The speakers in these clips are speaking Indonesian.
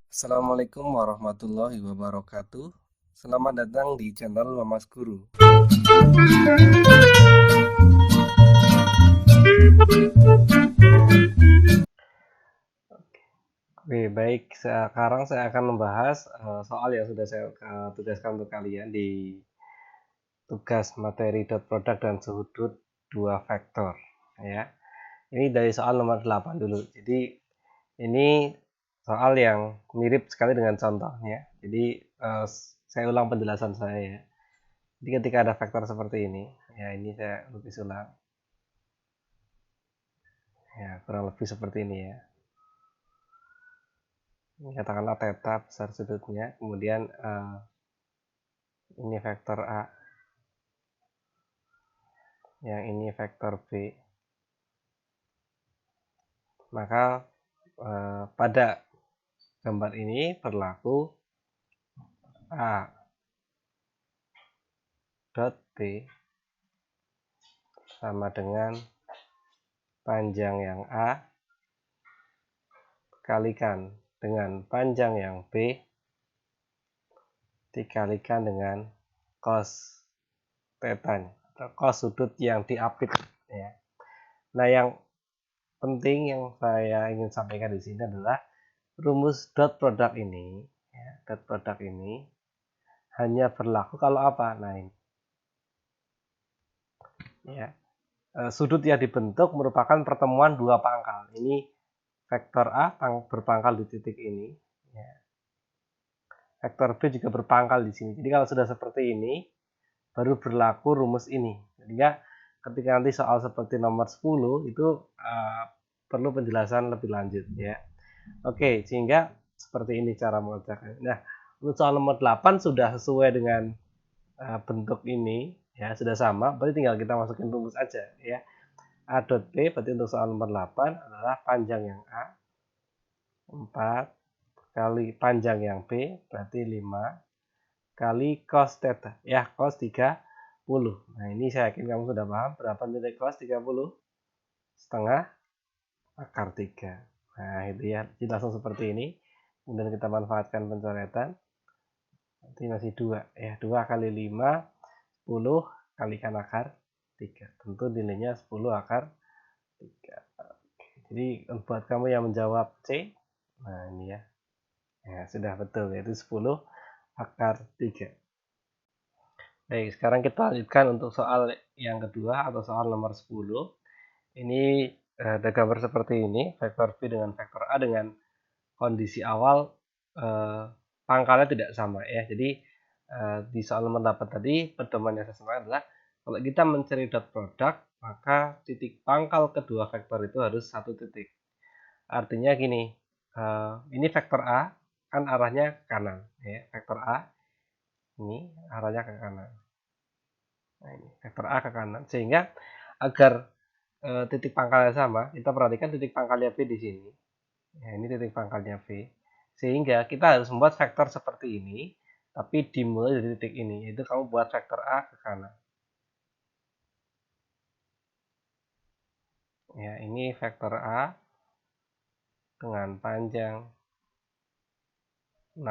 Assalamualaikum warahmatullahi wabarakatuh. Selamat datang di channel Mamas Guru. Oke, baik. Sekarang saya akan membahas soal yang sudah saya tugaskan untuk kalian di tugas materi dot product dan sudut dua vektor. Ya, ini dari soal nomor 8 dulu. Jadi ini soal yang mirip sekali dengan contohnya. Jadi saya ulang penjelasan saya ya. Jadi ketika ada vektor seperti ini, ya ini saya lukis ulang. Ya, kurang lebih seperti ini ya. Ini katakanlah theta besar sudutnya, kemudian ini vektor A, yang ini vektor B. Maka pada gambar ini berlaku A dot B sama dengan panjang yang A dikalikan dengan panjang yang B dikalikan dengan cos theta atau cos sudut yang diapit ya. Nah, yang penting yang saya ingin sampaikan di sini adalah rumus dot product ini ya, dot product ini hanya berlaku kalau apa? Nah, ini ya. Sudut yang dibentuk merupakan pertemuan dua pangkal. Ini vektor A berpangkal di titik ini ya. Vektor B juga berpangkal di sini. Jadi kalau sudah seperti ini baru berlaku rumus ini. Sehingga ketika nanti soal seperti nomor 10 itu perlu penjelasan lebih lanjut ya. Oke, sehingga seperti ini cara mengerjakannya. Nah, untuk soal nomor 8 sudah sesuai dengan bentuk ini ya, sudah sama, berarti tinggal kita masukin rumus aja ya. A dot B berarti untuk soal nomor 8 adalah panjang yang A 4 kali panjang yang B berarti 5 kali cos theta ya, cos 30. Nah, ini saya yakin kamu sudah paham berapa nilai cos 30? Setengah akar 3. Nah, itu ya, jadi langsung seperti ini. Kemudian kita manfaatkan pencoretan. Nanti masih 2 ya, 2 kali 5 10 kalikan akar 3. Tentu nilainya 10 akar 3. Oke, jadi buat kamu yang menjawab C, nah ini ya. Ya, sudah betul, yaitu 10 akar 3. Baik, sekarang kita lanjutkan untuk soal yang kedua atau soal nomor 10. Ini ada gambar seperti ini, vektor B dengan vektor A dengan kondisi awal pangkalnya tidak sama ya. Jadi di soal nomor 8 tadi pedoman yang saya sampaikan adalah kalau kita mencari dot product maka titik pangkal kedua vektor itu harus satu titik. Artinya gini, ini vektor A kan arahnya ke kanan ya, vektor A ini arahnya ke kanan. Nah, ini vektor A ke kanan, sehingga agar titik pangkalnya sama, kita perhatikan titik pangkalnya B di sini. Ya, ini titik pangkalnya B. Sehingga kita harus membuat vektor seperti ini, tapi dimulai dari titik ini, yaitu kamu buat vektor A ke kanan. Ya, ini vektor A dengan panjang 6.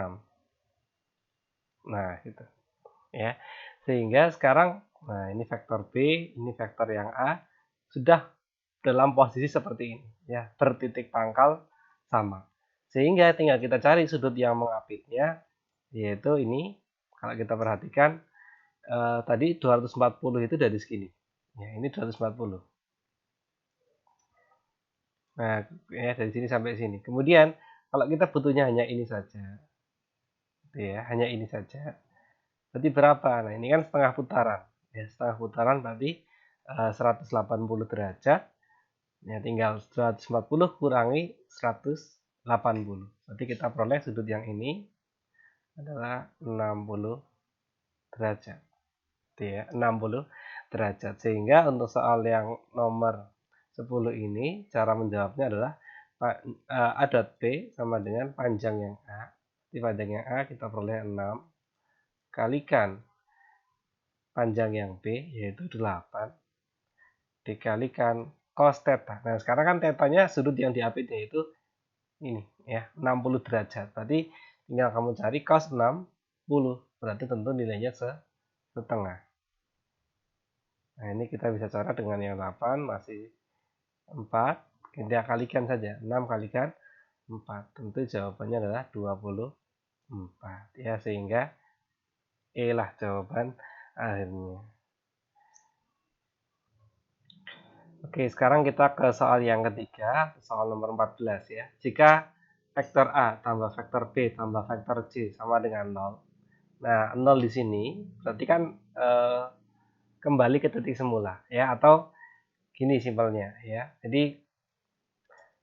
Nah, gitu. Ya. Sehingga sekarang nah ini vektor B, ini vektor yang A sudah dalam posisi seperti ini, ya, bertitik pangkal sama. Sehingga tinggal kita cari sudut yang mengapitnya, yaitu ini. Kalau kita perhatikan tadi 240 itu dari segini. Ya, ini 240. Nah, ya dari sini sampai sini. Kemudian kalau kita butuhnya hanya ini saja. Ya, hanya ini saja. Berarti berapa? Nah, ini kan setengah putaran. Ya, setengah putaran berarti 180 derajat. Ya, tinggal 140 kurangi 180. Berarti kita peroleh sudut yang ini adalah 60 derajat. Ya, 60 derajat. Sehingga untuk soal yang nomor 10 ini cara menjawabnya adalah A dot B sama dengan panjang yang A. Di panjang yang A kita peroleh 6 kalikan panjang yang B yaitu 8 dikalikan cos theta. Nah, sekarang kan tetanya sudut yang di APD itu ini ya, 60 derajat. Berarti tinggal kamu cari cos 60. Berarti tentu nilainya setengah. Nah, ini kita bisa cara dengan yang 8 masih 4. Kita kalikan saja. 6 kalikan 4. Tentu jawabannya adalah 24. Ya, sehingga E lah jawaban akhirnya. Oke, sekarang kita ke soal yang ketiga, soal nomor 14 ya. Jika vektor A tambah vektor B tambah vektor C sama dengan 0. Nah, 0 di sini berarti kan kembali ke titik semula ya, atau gini simpelnya ya. Jadi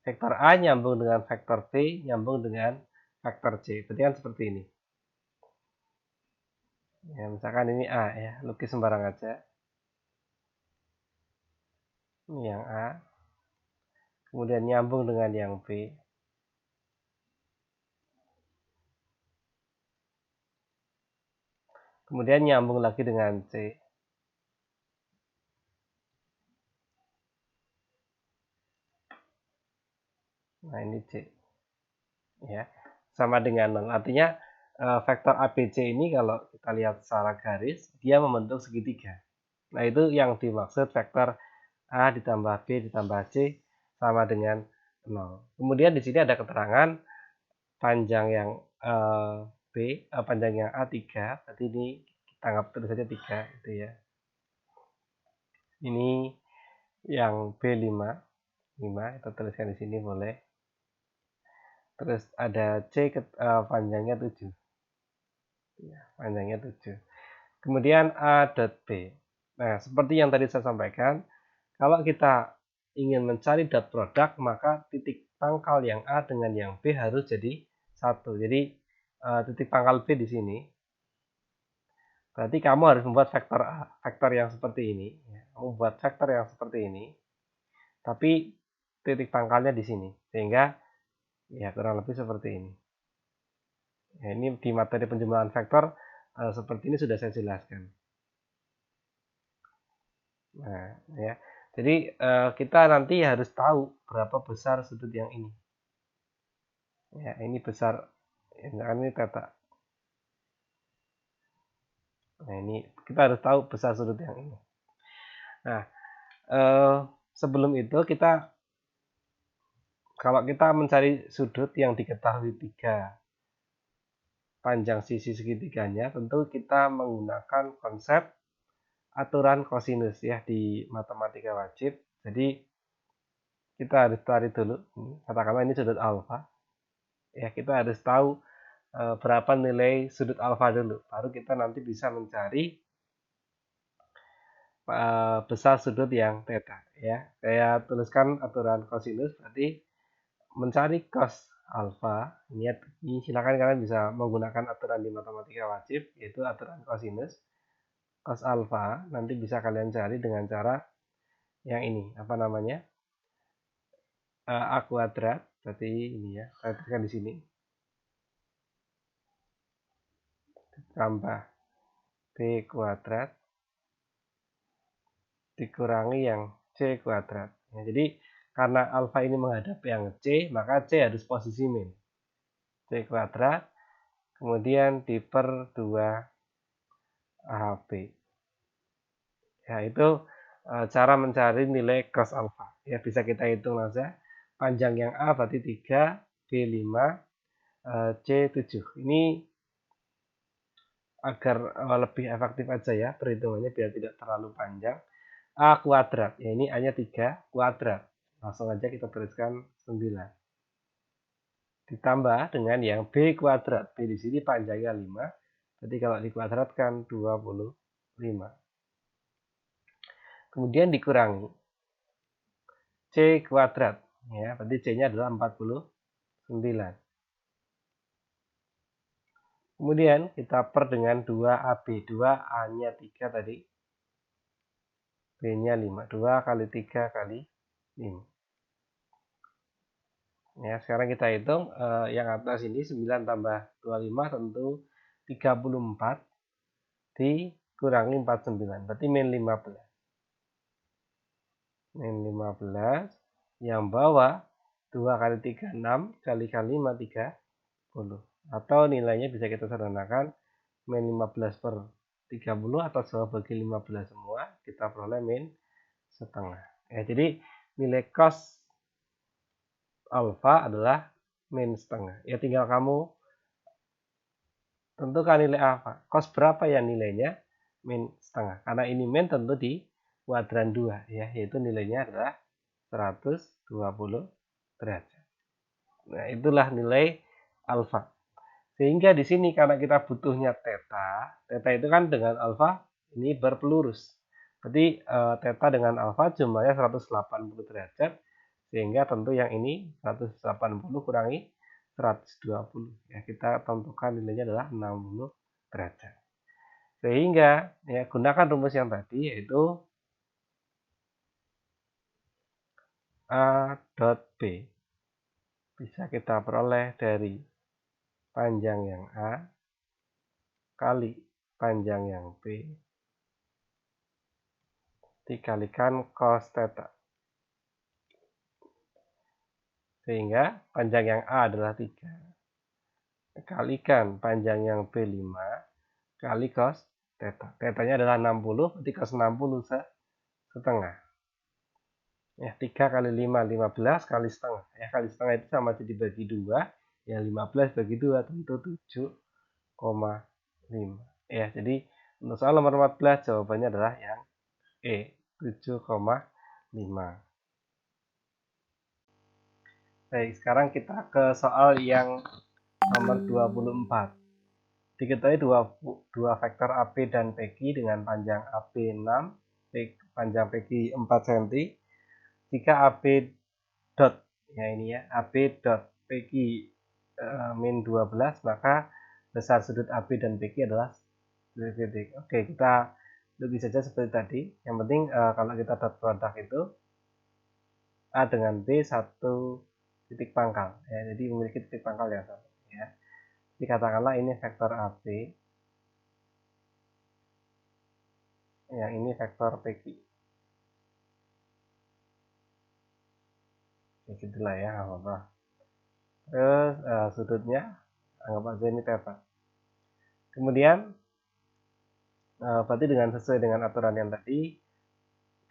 vektor A nyambung dengan vektor B nyambung dengan vektor C. Berarti kan seperti ini. Ya, misalkan ini A ya, lukis sembarang aja. Ini yang A. Kemudian nyambung dengan yang B. Kemudian nyambung lagi dengan C. Nah, ini C. Ya, sama dengan 0. Artinya vektor ABC ini kalau kita lihat secara garis, dia membentuk segitiga. Nah, itu yang dimaksud vektor A ditambah B ditambah C sama dengan 0. Kemudian di sini ada keterangan panjang yang panjang yang A 3, berarti ini kita anggap terus saja 3 gitu ya. Ini yang B 5, kita tuliskan di sini boleh. Terus ada C panjangnya 7. Ya, panjangnya 7. Kemudian A dot B. Nah, seperti yang tadi saya sampaikan, kalau kita ingin mencari dot product, maka titik pangkal yang A dengan yang B harus jadi satu. Jadi titik pangkal B di sini. Berarti kamu harus membuat vektor A, vektor yang seperti ini. Kamu buat vektor yang seperti ini, tapi titik pangkalnya di sini. Sehingga ya kurang lebih seperti ini. Ya, ini di materi penjumlahan vektor seperti ini sudah saya jelaskan. Nah, ya. Jadi kita nanti harus tahu berapa besar sudut yang ini. Ya, ini besar. Ini theta. Nah, ini kita harus tahu besar sudut yang ini. Nah, sebelum itu kita kalau kita mencari sudut yang diketahui 3 panjang sisi segitiganya, tentu kita menggunakan konsep aturan kosinus ya di matematika wajib. Jadi kita harus cari dulu, katakanlah ini sudut alfa. Ya, kita harus tahu berapa nilai sudut alfa dulu, baru kita nanti bisa mencari besar sudut yang theta ya. Saya tuliskan aturan kosinus, berarti mencari cos alfa. Ini silakan kalian bisa menggunakan aturan di matematika wajib, yaitu aturan kosinus. Cos alfa nanti bisa kalian cari dengan cara yang ini, apa namanya? A kuadrat, berarti ini ya, saya tuliskan di sini. Tambah B kuadrat dikurangi yang C kuadrat. Ya, jadi karena alfa ini menghadap yang C, maka C harus posisi min. C kuadrat, kemudian diper 2AB. Ya, itu cara mencari nilai cos alfa. Ya, bisa kita hitung saja. Panjang yang A berarti 3, B 5, C 7. Ini agar lebih efektif aja ya perhitungannya biar tidak terlalu panjang. A kuadrat, ya ini A-nya 3 kuadrat. Langsung aja kita tuliskan 9. Ditambah dengan yang B kuadrat. B di sini panjangnya 5. Jadi kalau dikuadratkan 25. Kemudian dikurangi C kuadrat. Ya, berarti C-nya adalah 49. Kemudian kita per dengan 2AB. 2 A-nya 3 tadi. B-nya 5. 2 kali 3 kali 5. Ya, sekarang kita hitung yang atas ini 9 tambah 25 tentu 34 dikurangi 49. Berarti min 15. min 15, yang bawah 2 kali 3, 6, kali 5, 30. Atau nilainya bisa kita sederhanakan, min 15 per 30 atau jawab bagi 15 semua, kita peroleh min setengah. Ya, jadi nilai cos alfa adalah min setengah. Ya, tinggal kamu tentukan nilai alfa. Cos berapa ya nilainya? Min setengah. Karena ini min tentu di kuadran 2, ya, yaitu nilainya adalah 120 derajat. Nah, itulah nilai alfa. Sehingga di sini karena kita butuhnya theta, theta itu kan dengan alfa ini berpelurus. Berarti theta dengan alfa jumlahnya 180 derajat, sehingga tentu yang ini 180 kurangi 120. Ya, kita tentukan nilainya adalah 60 derajat. Sehingga ya gunakan rumus yang tadi, yaitu A dot B bisa kita peroleh dari panjang yang A kali panjang yang B dikalikan cos theta. Sehingga panjang yang A adalah 3 kalikan panjang yang B 5 kali cos theta. Thetanya adalah 60, berarti cos 60 setengah. Ya, 3 kali 5, 15 kali setengah. Ya, kali setengah itu sama jadi bagi 2. Ya, 15 bagi 2 tentu 7,5. Ya, jadi untuk soal nomor 14 jawabannya adalah yang E, 7,5. Baik, sekarang kita ke soal yang nomor 24. Diketahui dua vektor AP dan PQ dengan panjang AP 6, panjang PQ 4 cm. Jika AP dot, ya ini ya, AP dot PQ min 12, maka besar sudut AP dan PQ adalah titik. Oke, kita lebih saja seperti tadi. Yang penting kalau kita dot produk itu A dengan B satu titik pangkal. Ya, jadi memiliki titik pangkal yang sama. Ya. Jadi katakanlah ini vektor AP, yang ini vektor PQ. Ya, gitulah ya, apa-apa. Terus sudutnya anggap aja ini theta. Kemudian berarti sesuai dengan aturan yang tadi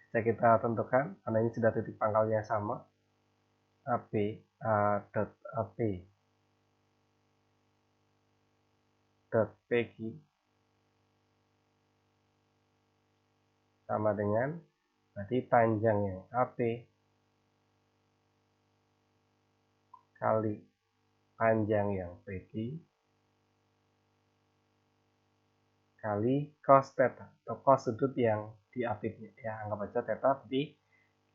bisa kita tentukan, karena ini sudah titik pangkalnya sama, AP dot AP dot PQ sama dengan berarti panjang yang AP kali panjang yang PQ kali cos theta atau cos sudut yang diapitnya. Ya, anggap aja theta, berarti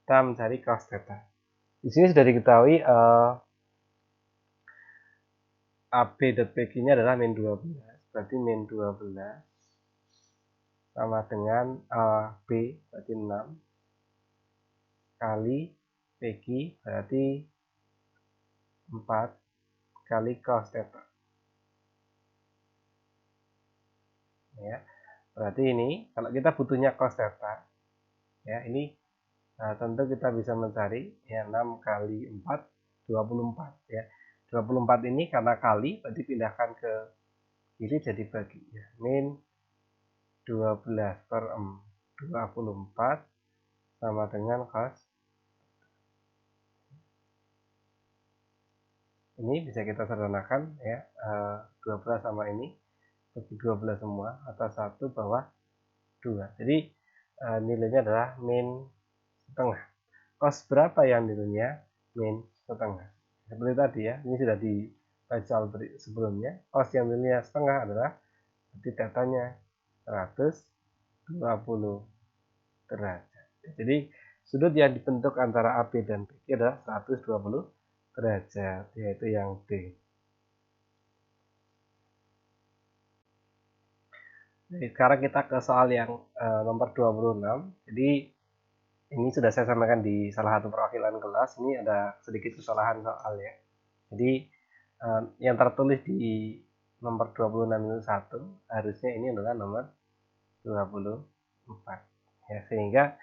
kita mencari cos theta. Di sini sudah diketahui AB dot PQ-nya adalah min 12, berarti min 12 sama dengan B berarti 6 kali PQ berarti 4 kali cos theta. Ya, berarti ini kalau kita butuhnya cos theta, ya ini tentu kita bisa mencari ya 6 kali 4 24 ya. 24 ini karena kali berarti pindahkan ke kiri jadi bagi ya. Min 12 per 24 sama dengan cos. Ini bisa kita sederhanakan ya, 12 sama ini bagi 12 semua atas 1 bawah 2. Jadi nilainya adalah min setengah. Cos berapa yang nilainya min setengah? Seperti tadi ya, ini sudah dibaca sebelumnya. Cos yang nilainya setengah adalah berarti tetanya 120 derajat. Jadi sudut yang dibentuk antara AB dan BQ adalah 120 derajat, yaitu yang D. Jadi sekarang kita ke soal yang nomor 26. Jadi ini sudah saya sampaikan di salah satu perwakilan kelas. Ini ada sedikit kesalahan soalnya. Jadi yang tertulis di nomor 26 itu 1, harusnya ini adalah nomor 24. Ya, sehingga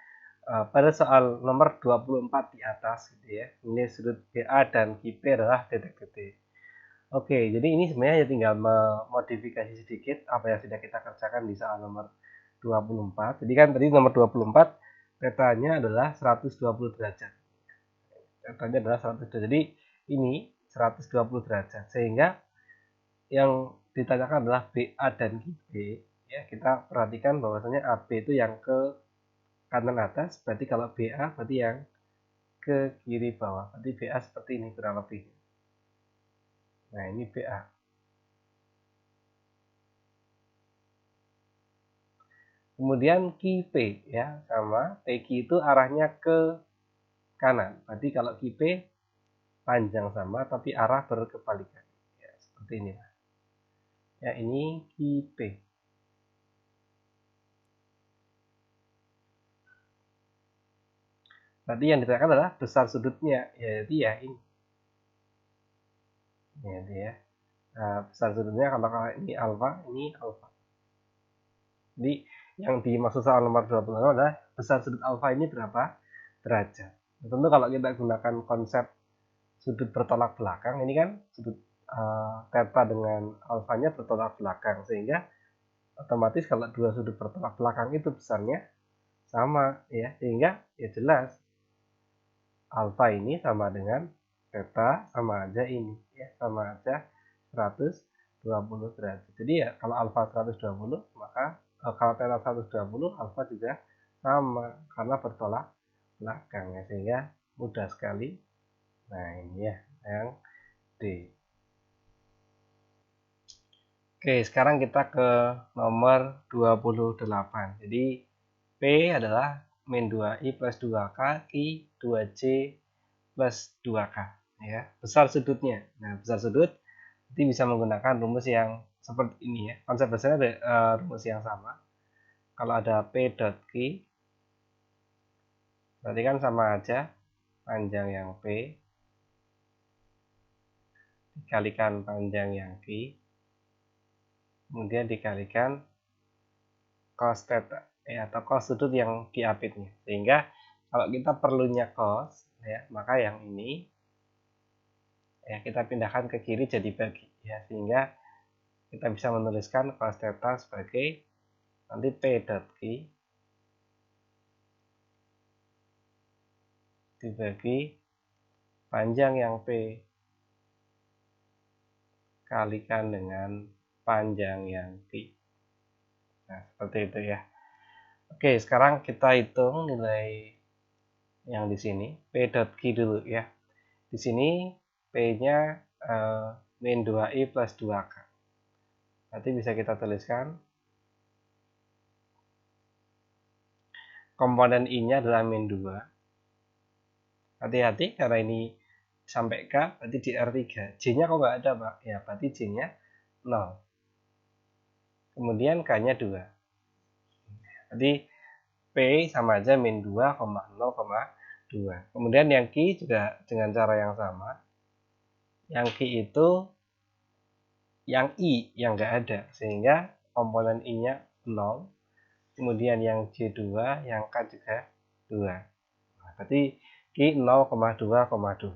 pada soal nomor 24 di atas gitu ya, ini sudut BA dan QP adalah titik-titik. Oke, jadi ini sebenarnya tinggal memodifikasi sedikit apa yang sudah kita kerjakan di soal nomor 24. Jadi kan tadi nomor 24 petanya adalah 120 derajat. Petanya adalah 100 derajat. Jadi ini 120 derajat. Sehingga yang ditanyakan adalah BA dan QB. Ya, kita perhatikan bahwasanya AB itu yang ke kanan atas, berarti kalau BA berarti yang ke kiri bawah. Berarti BA seperti ini kurang lebih. Nah, ini BA. Kemudian QP ya, sama PQ itu arahnya ke kanan. Berarti kalau QP panjang sama tapi arah berkebalikan. Ya, seperti ini. Ya, ini QP. Berarti yang ditanyakan adalah besar sudutnya, yaitu ya ini. Ya. Nah, besar sudutnya kalau ini alfa, ini alfa. Jadi yang dimaksud soal nomor 26 adalah besar sudut alfa ini berapa derajat. Nah, tentu kalau kita gunakan konsep sudut bertolak belakang, ini kan sudut theta dengan alfanya bertolak belakang, sehingga otomatis kalau dua sudut bertolak belakang itu besarnya sama ya, sehingga ya jelas alfa ini sama dengan theta sama aja ini ya, sama aja 120 derajat. Jadi ya kalau alfa 120 maka kalau theta 120 alfa juga sama karena bertolak belakang ya, sehingga mudah sekali. Nah ini ya yang D. Oke, sekarang kita ke nomor 28. Jadi P adalah min 2I plus 2K, Q 2C plus 2K ya. Besar sudutnya. Nah, besar sudut nanti bisa menggunakan rumus yang seperti ini ya. Konsep dasarnya ada rumus yang sama. Kalau ada P dot Q berarti kan sama aja panjang yang P dikalikan panjang yang Q kemudian dikalikan cos theta ya, atau cos sudut yang diapitnya. Sehingga kalau kita perlunya cos ya, maka yang ini ya kita pindahkan ke kiri jadi bagi ya, sehingga kita bisa menuliskan cos theta sebagai nanti P dot Q dibagi panjang yang P kalikan dengan panjang yang Q. Nah, seperti itu ya. Oke, sekarang kita hitung nilai yang di sini. P dot Q dulu ya. Di sini P-nya min 2I plus 2K. Nanti bisa kita tuliskan. Komponen I-nya adalah min 2. Hati-hati karena ini sampai K, berarti di R3. J-nya kok nggak ada, Pak? Ya, berarti J-nya 0. Kemudian K-nya 2. Jadi P sama aja min 2, 0,2. Kemudian yang Q juga dengan cara yang sama. Yang Q itu yang I yang nggak ada, sehingga komponen I-nya 0. Kemudian yang J2, yang K juga 2. Nah, berarti Q 0,2,2.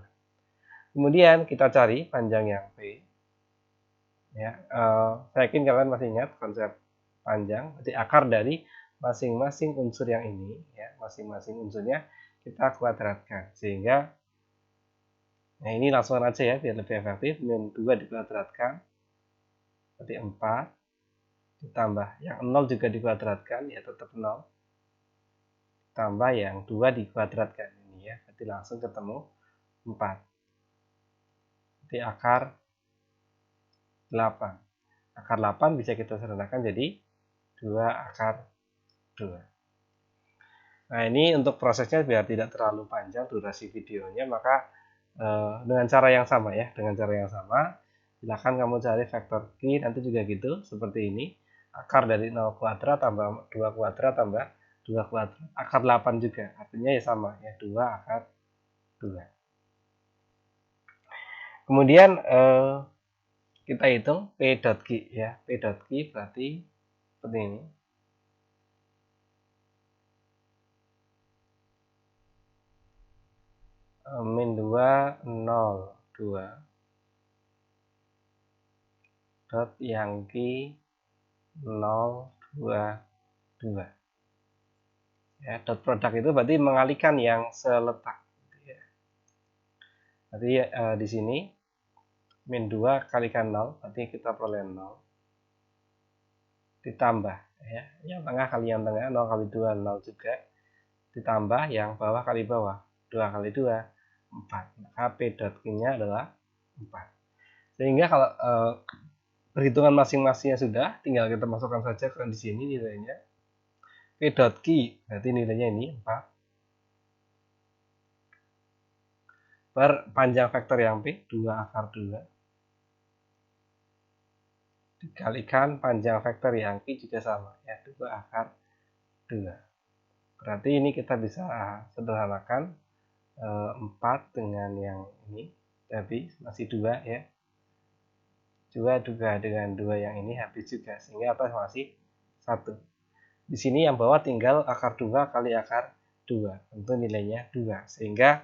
Kemudian kita cari panjang yang P. Ya, saya yakin kalian masih ingat konsep panjang, berarti akar dari masing-masing unsur yang ini, ya, masing-masing unsurnya kita kuadratkan, sehingga nah ini langsung aja ya biar lebih efektif. Min 2 dikuadratkan berarti 4 ditambah yang 0 juga dikuadratkan ya tetap 0 tambah yang 2 dikuadratkan ini ya, berarti langsung ketemu 4. Berarti akar 8. Akar 8 bisa kita sederhanakan jadi 2 akar 2. Nah ini untuk prosesnya biar tidak terlalu panjang durasi videonya, maka dengan cara yang sama ya, silahkan kamu cari vektor Q, nanti juga gitu seperti ini, akar dari 0 kuadrat tambah 2 kuadrat tambah 2 kuadrat, akar 8 juga, artinya ya sama ya, 2 akar 2. Kemudian kita hitung P dot Q ya, P dot Q berarti seperti ini. min 2 0 2 dot Yangki 0 2 2 ya. Dot produk itu berarti mengalihkan yang seletak ya. Berarti di sini min 2 kalikan 0 berarti kita peroleh 0 ditambah ya, yang tengah kali yang tengah 0 kali 2 0 juga, ditambah yang bawah kali bawah 2 kali 2 4, maka P dot Q-nya adalah 4. Sehingga kalau perhitungan masing-masingnya sudah, tinggal kita masukkan saja ke di sini nilainya. P dot Q berarti nilainya ini 4 per panjang vektor yang P 2 akar 2 dikalikan panjang vektor yang Q juga sama ya, 2 akar 2. Berarti ini kita bisa sederhanakan 4 dengan yang ini habis, masih 2 ya. 2 juga dengan 2 yang ini habis juga, sehingga apa masih 1. Di sini yang bawah tinggal akar 2 kali akar 2, tentu nilainya 2, sehingga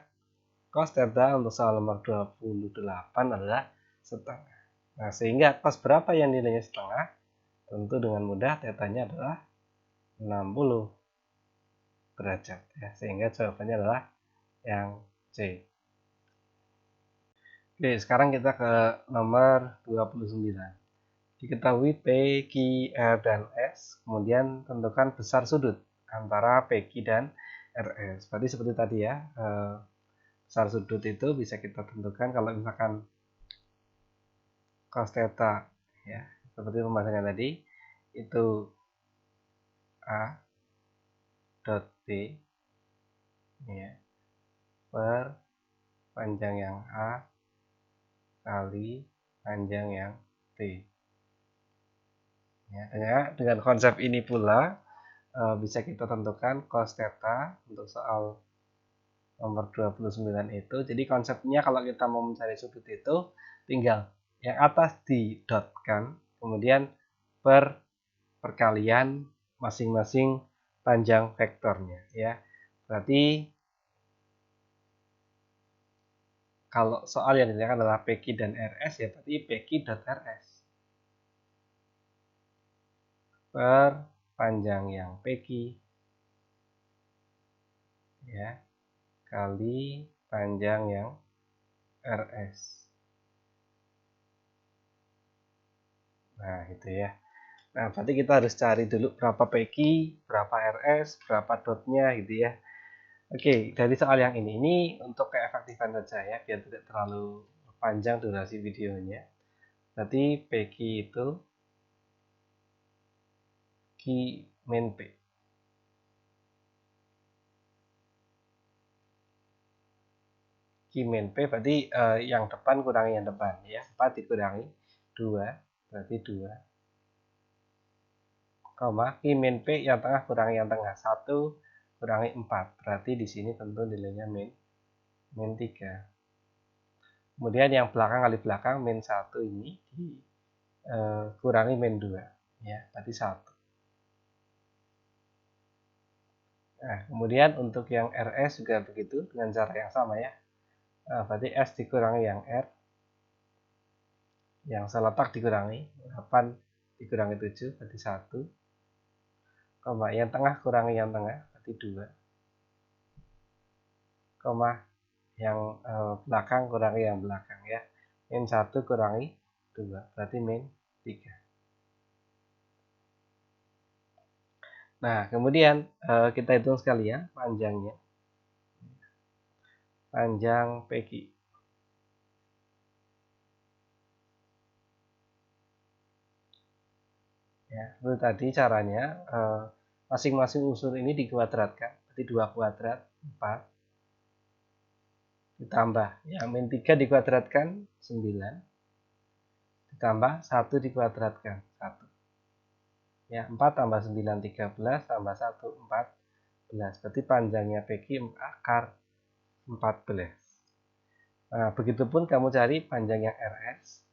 cos theta untuk soal nomor 28 adalah setengah. Nah, sehingga cos berapa yang nilainya setengah? Tentu dengan mudah tetanya adalah 60 derajat ya, sehingga jawabannya adalah yang C. Oke, sekarang kita ke nomor 29. Diketahui P, Q, R, dan S, kemudian tentukan besar sudut antara P, Q, dan RS. Berarti seperti tadi ya, besar sudut itu bisa kita tentukan kalau misalkan cos theta ya, seperti pembahasannya tadi, itu A dot B ya, per panjang yang A kali panjang yang T. Ya, dengan konsep ini pula bisa kita tentukan cos theta untuk soal nomor 29 itu. Jadi konsepnya kalau kita mau mencari sudut itu tinggal yang atas didotkan, kemudian perkalian masing-masing panjang vektornya ya. Berarti kalau soal yang ditanyakan adalah PQ dan RS ya, berarti PQ dot RS per panjang yang PQ ya kali panjang yang RS. Nah, itu ya. Nah, berarti kita harus cari dulu berapa PQ, berapa RS, berapa dotnya gitu ya. Oke, dari soal yang ini untuk keefektifan saja ya, biar tidak terlalu panjang durasi videonya. Berarti PQ itu Q min P. Q min P berarti yang depan kurangi yang depan ya. 4 dikurangi 2, berarti 2. Koma, Q min P yang tengah kurangi yang tengah. 1 kurangi 4, berarti di sini tentu nilainya min 3. Kemudian yang belakang kali belakang min 1 ini kurangi min 2 ya, berarti 1. Nah, kemudian untuk yang RS juga begitu dengan cara yang sama ya. Berarti S dikurangi yang R, yang seletak dikurangi 8 dikurangi 7 berarti 1, koma yang tengah kurangi yang tengah berarti 2, koma yang belakang kurangi yang belakang ya, min 1 kurangi 2 berarti min 3. Nah, kemudian kita hitung sekali ya panjangnya. Panjang PQ. Ya, itu tadi caranya masing-masing unsur ini dikuadratkan. Berarti 2 kuadrat 4 ditambah ya min 3 dikuadratkan 9 ditambah 1 dikuadratkan 1. Ya, 4 tambah 9 13 tambah 1 14. Berarti panjangnya PQ akar 14. Nah, begitupun kamu cari panjang yang RS.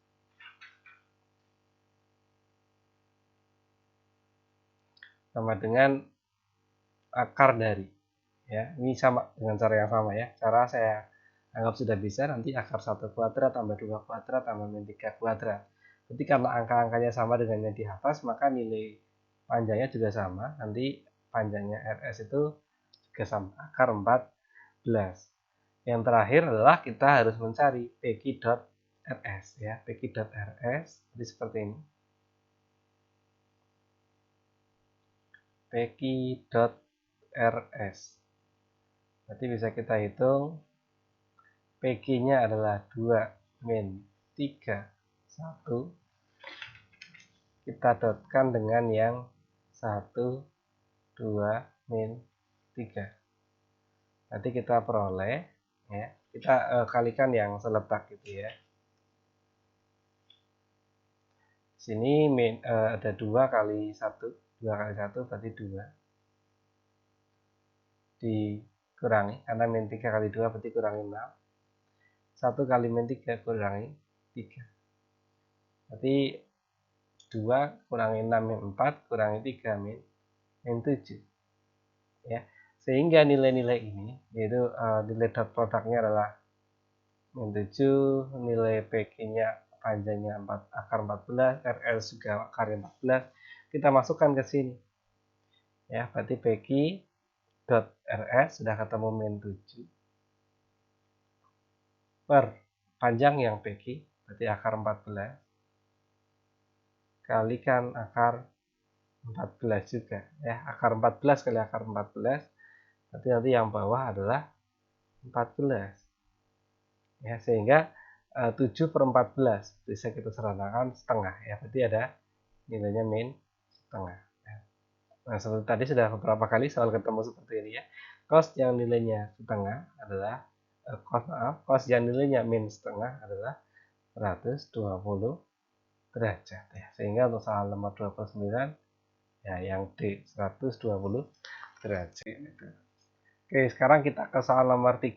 Sama dengan akar dari ya. Ini sama dengan cara yang sama ya. Cara saya Anggap sudah bisa, nanti akar 1 kuadrat tambah 2 kuadrat tambah min 3 kuadrat. Jadi karena angka-angkanya sama dengan yang di atas, maka nilai panjangnya juga sama. Nanti panjangnya RS itu juga sama, akar 14. Yang terakhir adalah kita harus mencari PQ.RS ya. PQ.RS jadi seperti ini. PQ.RS. Berarti bisa kita hitung PQ-nya adalah 2 min 3 1. Kita dotkan dengan yang 1 2 min 3. Nanti kita peroleh ya. Kita kalikan yang seletak gitu ya. Sini ada 2 kali 1, 2 kali 1 berarti 2. Dikurangi, karena min 3 kali 2 berarti kurangi 6. 1 kali min 3 kurangi 3. Berarti 2 kurangi 6 min 4, kurangi 3 min 7. Ya. Sehingga nilai-nilai ini, yaitu nilai dot produknya adalah min 7, nilai PQ-nya panjangnya akar 14, RS juga akar 14, kita masukkan ke sini. Ya, berarti PQ dot RS sudah ketemu min 7 per panjang yang PQ, berarti akar 14, kalikan akar 14 juga ya, akar 14 kali akar 14, berarti nanti yang bawah adalah 14 ya, sehingga 7 per 14 bisa kita seratakan setengah ya, berarti ada nilainya min setengah ya. Nah, seperti tadi sudah beberapa kali soal ketemu seperti ini ya. Cos yang nilainya setengah adalah cos yang nilainya min setengah adalah 120 derajat ya. Sehingga untuk soal nomor 29 ya yang D 120 derajat itu. Oke, sekarang kita ke soal nomor 30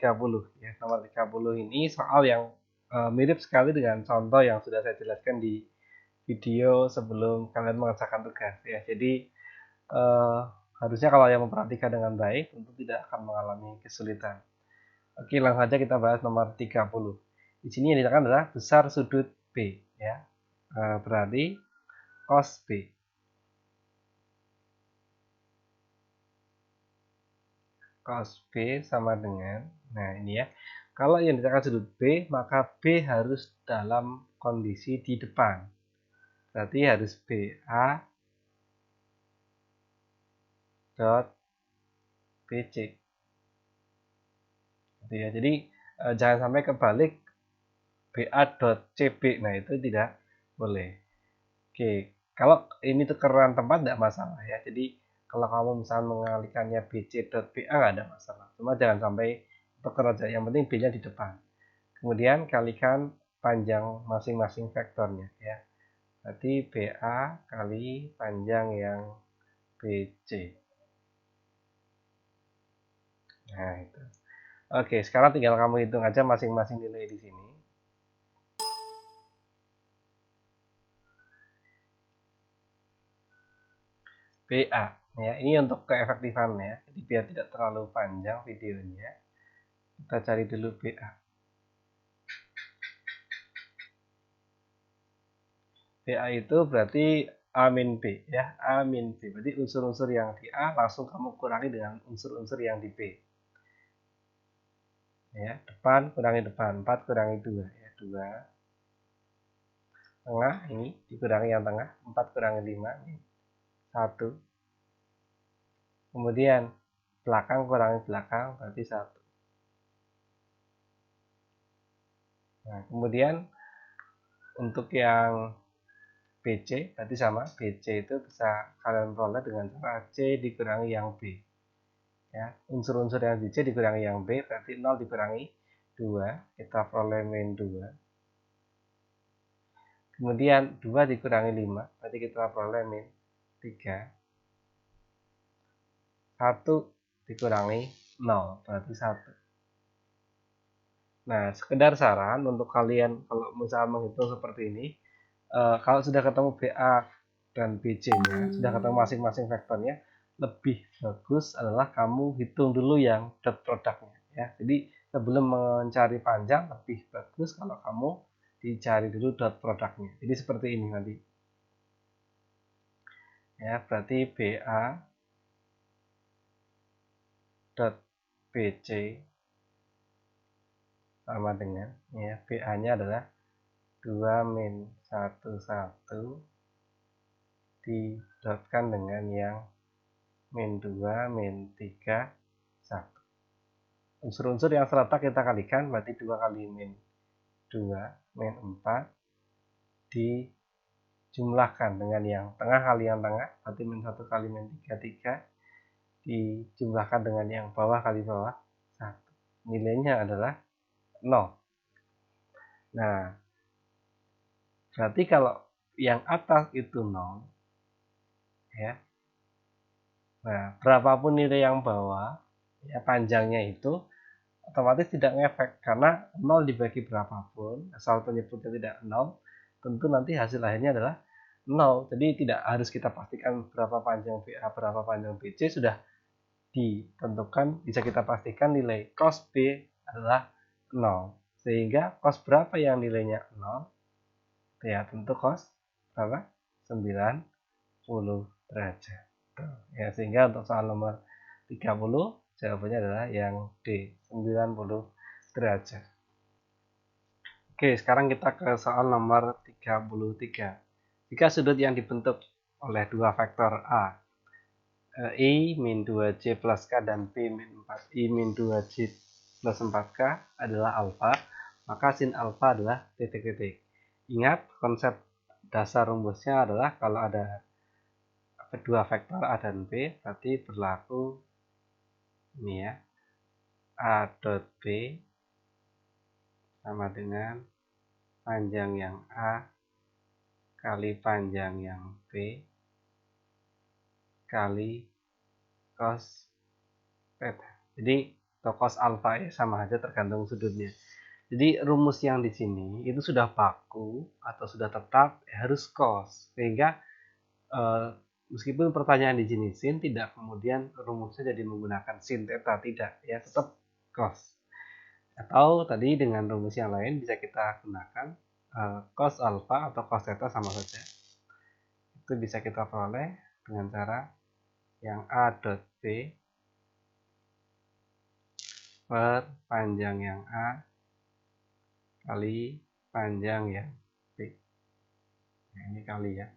ya. Nomor 30 ini soal yang mirip sekali dengan contoh yang sudah saya jelaskan di video sebelum kalian mengerjakan tugas ya. Jadi harusnya kalau yang memperhatikan dengan baik tentu tidak akan mengalami kesulitan. Oke, langsung saja kita bahas nomor 30. Di sini yang ditekan adalah besar sudut B ya. Berarti cos B. Cos B sama dengan, nah ini ya, kalau yang ditekan sudut B, maka B harus dalam kondisi di depan. Berarti harus BA dot BC. Gitu ya. Jadi jangan sampai kebalik BA dot CB. Nah, itu tidak boleh. Oke, kalau ini tukeran tempat tidak masalah ya. Jadi kalau kamu misalnya mengalihkannya BC dot BA nggak ada masalah. Cuma jangan sampai tuker aja. Yang penting B-nya di depan. Kemudian kalikan panjang masing-masing vektornya ya. Berarti BA kali panjang yang BC. Nah, itu. Oke, sekarang tinggal kamu hitung aja masing-masing nilai di sini. BA ya, ini untuk keefektifannya. Jadi biar tidak terlalu panjang videonya, kita cari dulu BA. BA itu berarti A min B ya, A min B. Berarti unsur-unsur yang di A langsung kamu kurangi dengan unsur-unsur yang di B. Ya, depan kurangi depan, 4 kurangi 2 ya, 2. Tengah ini dikurangi yang tengah, 4 kurangi 5 ini 1. Kemudian belakang kurangi belakang berarti 1. Nah, kemudian untuk yang BC berarti sama, BC itu bisa kalian peroleh dengan cara C dikurangi yang B ya, unsur-unsur yang di C dikurangi yang B berarti 0 dikurangi 2, kita peroleh min 2. Kemudian 2 dikurangi 5 berarti kita peroleh min 3. 1 dikurangi 0 berarti 1. Nah, sekedar saran untuk kalian kalau misalnya menghitung seperti ini, kalau sudah ketemu BA dan BC-nya, sudah ketemu masing-masing vektornya, lebih bagus adalah kamu hitung dulu yang dot produknya ya. Jadi sebelum mencari panjang lebih bagus kalau kamu dicari dulu dot produknya. Jadi seperti ini nanti. Ya, berarti BA dot BC sama dengan ya BA-nya adalah 2 min 11 didotkan dengan yang min 2 min 3 1. Unsur-unsur yang serata kita kalikan, berarti 2 kali min 2 min 4 dijumlahkan dengan yang tengah kali yang tengah, berarti min 1 kali min 3 dijumlahkan dengan yang bawah kali bawah 1. Nilainya adalah 0. Nah, berarti kalau yang atas itu 0, ya. Nah, berapapun nilai yang bawah, ya panjangnya itu otomatis tidak ngefek karena 0 dibagi berapapun, asal penyebutnya tidak 0, tentu nanti hasil akhirnya adalah 0. Jadi tidak harus kita pastikan berapa panjang BA, berapa panjang BC, sudah ditentukan, bisa kita pastikan nilai cos B adalah 0. Sehingga cos berapa yang nilainya 0? Ya, tentu cos berapa? 90 derajat. Ya, sehingga untuk soal nomor 30 jawabannya adalah yang D, 90 derajat. Oke, sekarang kita ke soal nomor 33. Jika sudut yang dibentuk oleh dua vektor A, I min 2J plus K dan B min 4I min 2J plus 4K adalah alfa, maka sin alfa adalah titik-titik. Ingat, konsep dasar rumusnya adalah kalau ada kedua vektor A dan B, berarti berlaku ini ya, A dot B sama dengan panjang yang A kali panjang yang B kali cos theta. Jadi cos alfa ya sama aja tergantung sudutnya. Jadi rumus yang di sini itu sudah baku atau sudah tetap ya harus cos, sehingga meskipun pertanyaan di sini sin, tidak kemudian rumusnya jadi menggunakan sin theta, tidak ya, tetap cos. Atau tadi dengan rumus yang lain bisa kita gunakan cos alfa atau cos theta sama saja. Itu bisa kita peroleh dengan cara yang A dot B per panjang yang A kali panjang yang B. Nah, ini kali ya.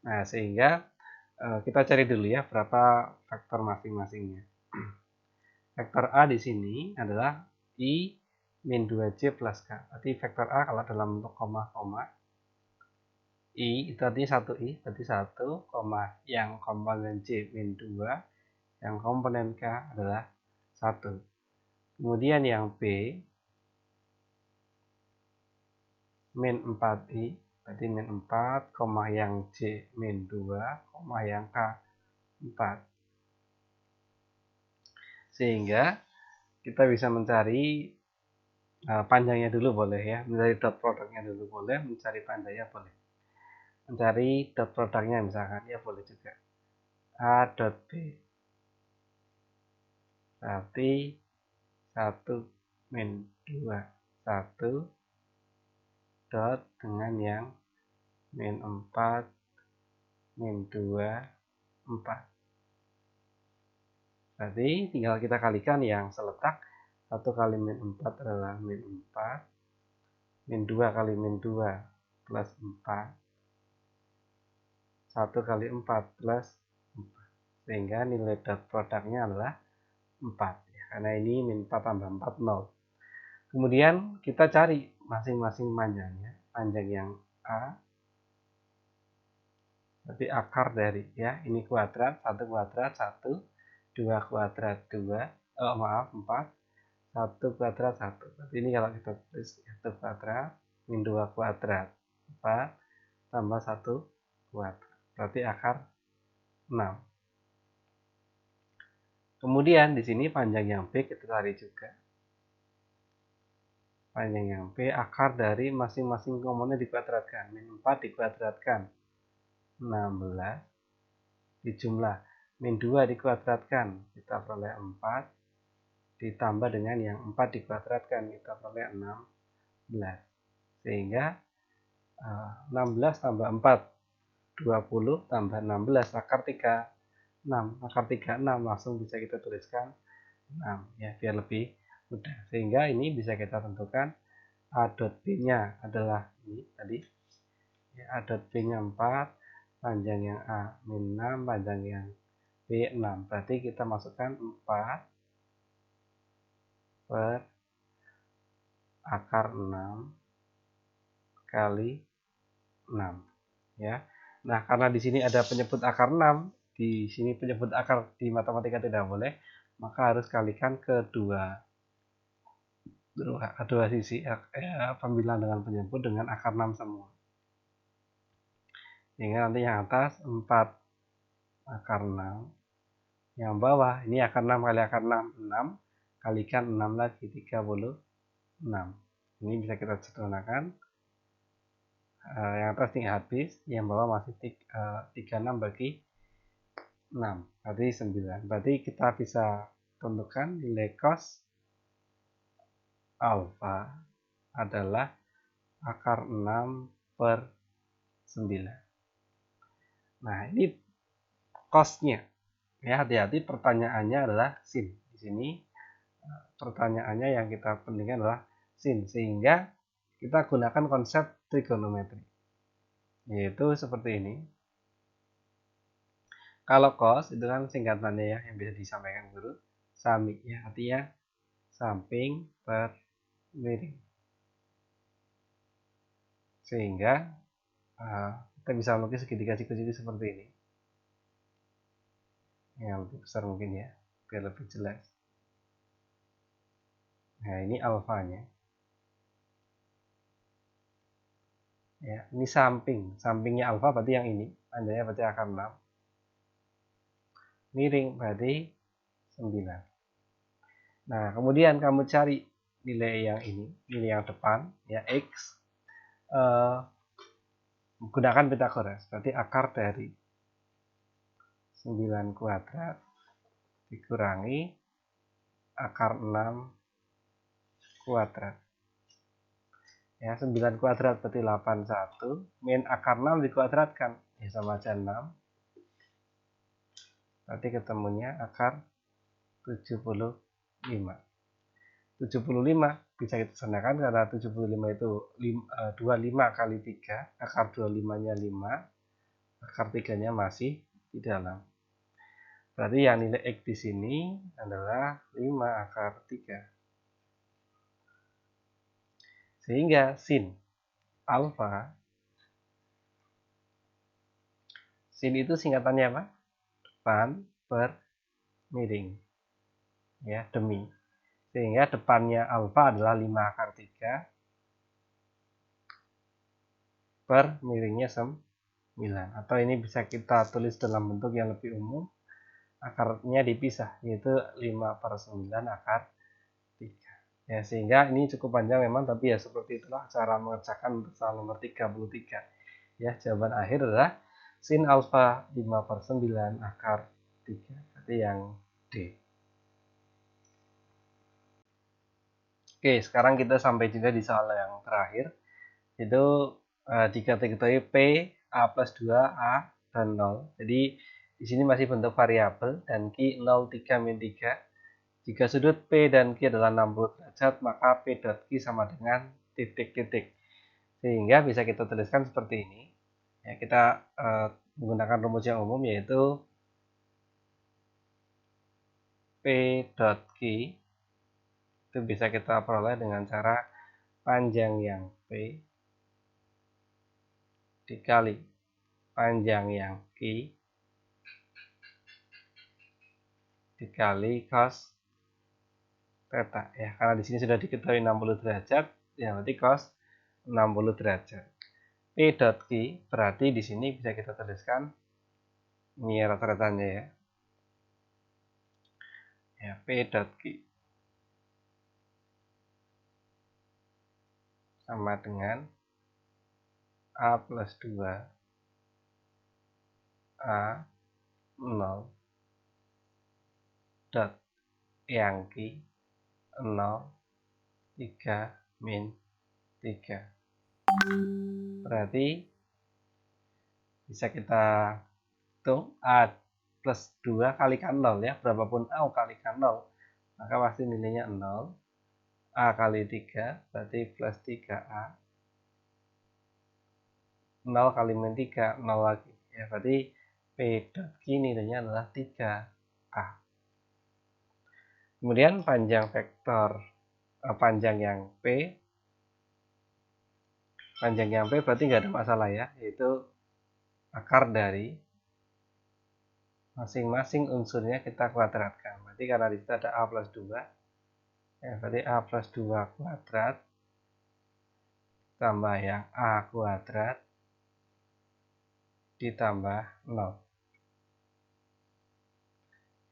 Nah, sehingga kita cari dulu ya berapa vektor masing-masingnya. Vektor A di sini adalah I min 2J plus K. Berarti vektor A kalau dalam bentuk koma-koma, I itu artinya 1I, berarti 1, yang komponen J min 2, yang komponen K adalah 1. Kemudian yang B min 4I, berarti min 4, yang J min 2, yang K 4. Sehingga kita bisa mencari panjangnya dulu boleh ya, mencari dot produknya dulu boleh, mencari panjangnya boleh. Mencari dot produknya misalkan ya boleh juga. A dot B berarti 1 min 2 1 dot dengan yang min 4 min 2 4. Berarti tinggal kita kalikan yang seletak, 1 kali min 4 adalah min 4, min 2 kali min 2 plus 4, 1 kali 4 plus 4. Sehingga nilai dot produknya adalah 4. Ya, karena ini min 4 tambah 4, 0. Kemudian kita cari masing-masing panjangnya. Panjang yang A, berarti akar dari, ya, ini kuadrat, 1 kuadrat, 1, 2 kuadrat 2, 4, 1 kuadrat 1. Berarti ini kalau kita tulis 1 kuadrat min 2 kuadrat 4 tambah 1 kuadrat. Berarti akar 6. Kemudian di sini panjang yang B kita cari juga. Panjang yang B akar dari masing-masing komponen dikuadratkan. Min 4 dikuadratkan 16 dijumlah min 2 dikuadratkan kita peroleh 4 ditambah dengan yang 4 dikuadratkan, kita peroleh 16. Sehingga 16 tambah 4, 20 tambah 16, akar 36. Akar 36 langsung bisa kita tuliskan 6 ya, biar lebih mudah. Sehingga ini bisa kita tentukan A dot B-nya adalah ini tadi. Ya, A dot B-nya 4, panjang yang A min 6, panjang yang B 6. Berarti kita masukkan 4 per akar 6 kali 6 ya. Nah, karena di sini ada penyebut akar 6, di sini penyebut akar di matematika tidak boleh, maka harus kalikan kedua sisi pembilang dengan penyebut dengan akar 6 semua. Sehingga nanti yang atas 4 akar 6, yang bawah ini akar 6 kali akar 6, 6 kalikan 6 lagi 36. Ini bisa kita sederhanakan. Yang atas ini habis, yang bawah masih 36 bagi 6, berarti 9. Berarti kita bisa tentukan nilai cos alfa adalah akar 6 per 9. Nah, ini cosnya. Ya, hati-hati, pertanyaannya adalah sin. Di sini pertanyaannya yang kita pentingkan adalah sin, sehingga kita gunakan konsep trigonometri, yaitu seperti ini. Kalau cos itu kan singkatannya ya, yang bisa disampaikan dulu, sami ya, artinya samping per miring. Sehingga kita bisa melukis segitiga siku-siku seperti ini. Yang lebih besar mungkin ya, biar lebih jelas. Nah, ini alfanya. Ya, ini sampingnya alfa berarti yang ini, panjangnya berarti akar 6. Miring berarti 9. Nah, kemudian kamu cari nilai yang ini, nilai yang depan, ya X, gunakan Pythagoras, berarti akar dari 9 kuadrat dikurangi akar 6 kuadrat. Ya, 9 kuadrat berarti 81, min akar 6 dikuadratkan, ya sama aja 6. Berarti ketemunya akar 75. 75 bisa kita sederhanakan karena 75 itu 25 kali 3, akar 25-nya 5, akar 3-nya masih di dalam. Berarti yang nilai X di sini adalah 5 akar 3. Sehingga sin alfa, sin itu singkatannya apa? Depan per miring. Ya, demi. Sehingga depannya alfa adalah 5 akar 3 per miringnya 9. Atau ini bisa kita tulis dalam bentuk yang lebih umum, akarnya dipisah, yaitu 5 per 9 akar 3. Ya, sehingga ini cukup panjang memang, tapi ya seperti itulah cara mengerjakan soal nomor 33. Ya, jawaban akhir adalah sin alfa 5 per 9 akar 3. Berarti yang D. Oke, sekarang kita sampai juga di soal yang terakhir. Itu dikategori P, A plus 2, A, dan 0. Jadi di sini masih bentuk variabel dan Q 0, 3, min 3. Jika sudut P dan Q adalah 60 derajat, maka P dot Q sama dengan titik-titik. Sehingga bisa kita tuliskan seperti ini. Ya, kita menggunakan rumus yang umum, yaitu P dot Q itu bisa kita peroleh dengan cara panjang yang P dikali panjang yang Q dikali cos theta ya, karena di sini sudah diketahui 60 derajat ya, berarti cos 60 derajat. P dot Q berarti di sini bisa kita tuliskan ini rata-ratanya ya. Ya, P dot Q sama dengan A plus 2 A 0 dot yang Q 0, 3, min 3. Berarti bisa kita hitung A plus 2 kalikan 0 ya. Berapapun A kalikan 0, maka pasti nilainya 0. A kali 3 berarti plus 3A. 0 kali min 3, 0 lagi. Ya, berarti P dot Q nilainya adalah 3A. Kemudian panjang vektor panjang yang P berarti nggak ada masalah ya, yaitu akar dari masing-masing unsurnya kita kuadratkan. Berarti karena di situ ada A plus 2, ya, berarti A plus 2 kuadrat tambah yang A kuadrat ditambah 0.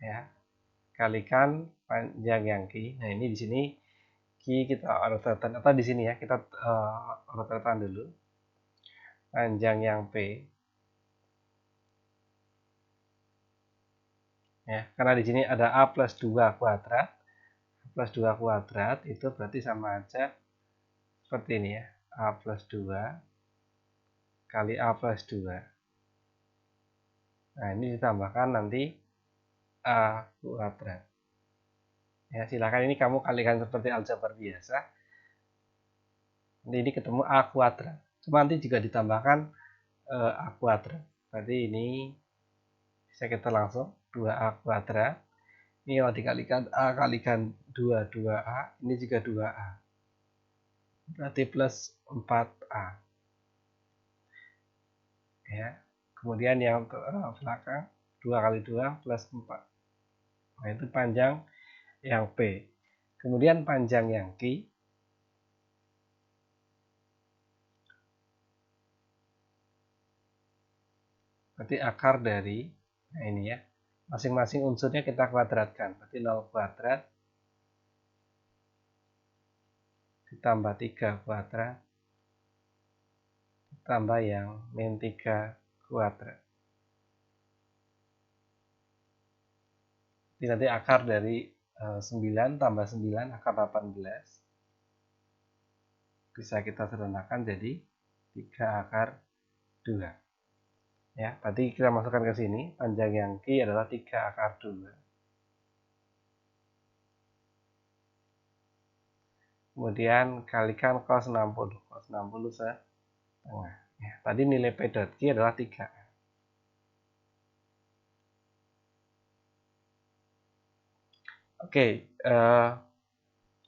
Ya, kalikan panjang yang Q. Nah, ini di sini Q kita urut-urutan, atau di sini ya, kita urut-urutan dulu. Panjang yang P. Ya, karena di sini ada A plus 2 kuadrat. A plus 2 kuadrat itu berarti sama aja seperti ini ya. A plus 2 kali A plus 2. Nah, ini ditambahkan nanti A kuadrat. Ya, silakan ini kamu kalikan seperti aljabar biasa. Nanti ini ketemu A kuadrat. Cuma nanti juga ditambahkan A kuadrat. Berarti ini bisa kita langsung 2A kuadrat. Ini kalau dikalikan A kalikan 2, 2A. Ini juga 2A. Berarti plus 4A. Ya. Kemudian yang belakang 2 kali 2 plus 4. Nah, itu panjang yang P. Kemudian panjang yang Q. Berarti akar dari, nah ini ya, masing-masing unsurnya kita kuadratkan. Berarti 0 kuadrat ditambah 3 kuadrat ditambah yang min 3 kuadrat. Jadi nanti akar dari 9 tambah 9 akar 18. Bisa kita sederhanakan jadi 3 akar 2. Ya, berarti kita masukkan ke sini, panjang yang Q adalah 3 akar 2. Kemudian kalikan cos 60. Cos 60 setengah. Ya, tadi nilai P dot Q adalah 3. Oke,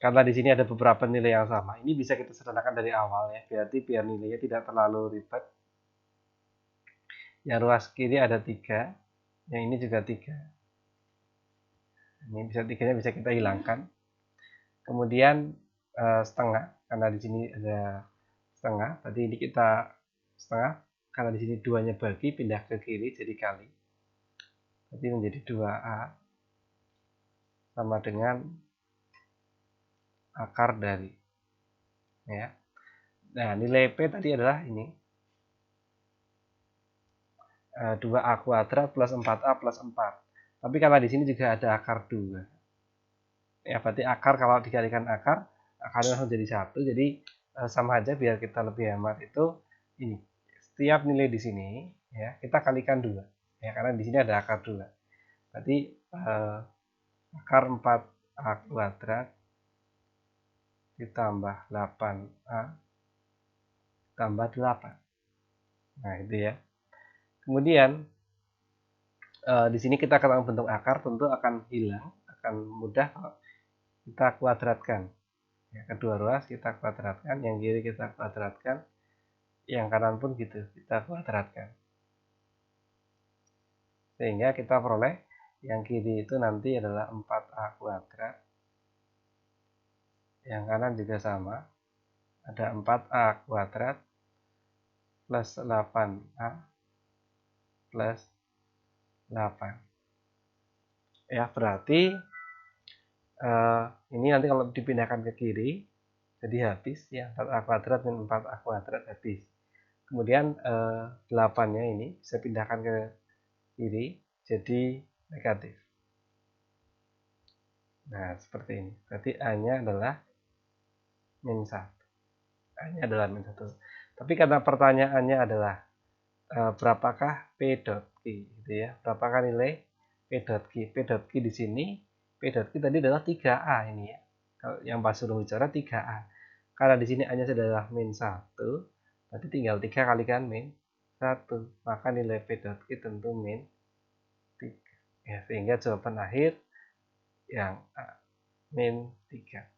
karena di sini ada beberapa nilai yang sama, ini bisa kita sederhanakan dari awal ya, berarti biar nilainya tidak terlalu ribet. Yang ruas kiri ada 3, yang ini juga 3. Ini bisa 3-nya bisa kita hilangkan. Kemudian setengah, karena di sini ada setengah, berarti ini kita setengah, karena di sini 2-nya bagi, pindah ke kiri jadi kali. Jadi menjadi 2A sama dengan akar dari, ya. Nah, nilai P tadi adalah ini 2A kuadrat plus 4A plus 4. Tapi karena di sini juga ada akar 2. Ya, berarti akar kalau dikalikan akar, akarnya langsung jadi 1. Jadi sama aja, biar kita lebih hemat itu ini. Setiap nilai di sini ya, kita kalikan 2. Ya, karena di sini ada akar 2. Berarti akar 4A kuadrat ditambah 8A tambah 8. Nah, itu ya. Kemudian di sini kita ketemu bentuk akar, tentu akan hilang, akan mudah kalau kita kuadratkan. Ya, kedua ruas kita kuadratkan, yang kiri kita kuadratkan, yang kanan pun gitu, kita kuadratkan. Sehingga kita peroleh yang kiri itu nanti adalah 4A kuadrat. Yang kanan juga sama, ada 4A kuadrat plus 8A plus 8. Ya, berarti ini nanti kalau dipindahkan ke kiri, jadi habis ya, 4A kuadrat min 4A kuadrat habis. Kemudian 8-nya ini bisa pindahkan ke kiri, jadi negatif. Nah, seperti ini. Berarti A-nya adalah min 1. A-nya adalah min 1. Tapi karena pertanyaannya adalah berapakah P dot Q gitu ya. Berapakah nilai P dot Q? P dot Q di sini, P dot Q tadi adalah 3A ini ya. Kalau yang pas suruh bicara 3A. Karena di sini A-nya adalah min 1, berarti tinggal 3 kalikan min 1. Maka nilai P dot Q tentu min 3. Ya, sehingga jawaban akhir yang A, min 3.